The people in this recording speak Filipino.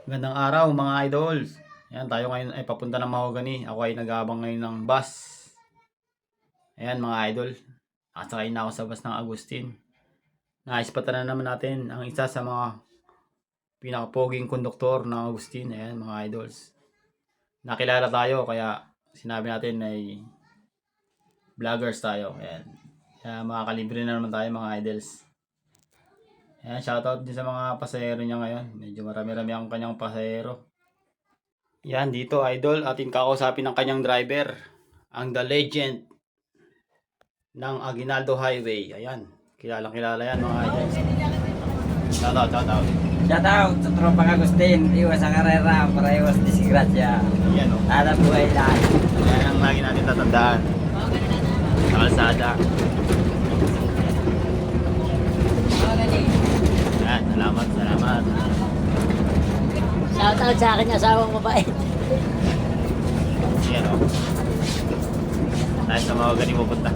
Magandang araw mga idols. Ayan, tayo ngayon ay papunta ng Mahogany. Ako ay nag-aabang ngayon ng bus. Ayan mga idol. Nakasakay na ako sa bus ng Agustin. Naispatan na naman natin ang isa sa mga pinakapoging konduktor ng Agustin. Ayan mga idols. Nakilala tayo kaya sinabi natin ay vloggers tayo. Ayan. Kaya makakalibre na naman tayo mga idols. Ayan, shoutout din sa mga pasahero niya ngayon. Medyo marami-rami ang kanyang pasahero. Yan, dito idol, atin kakausapin ng kanyang driver. Ang The Legend ng Aguinaldo Highway. Ayan, kilalang kilala yan mga idol. Shoutout, shoutout. Shoutout sa tropang Agustin, iwas ang karera para iwas disgrasya. Ayan o. Ada buhay lahat. Ayan ang lagi natin tatandaan. Sa kalsada. Ayan, salamat, salamat. Shoutout sa akin asawang mabait. Ayan o. Tayo sa Mahogany pupunta.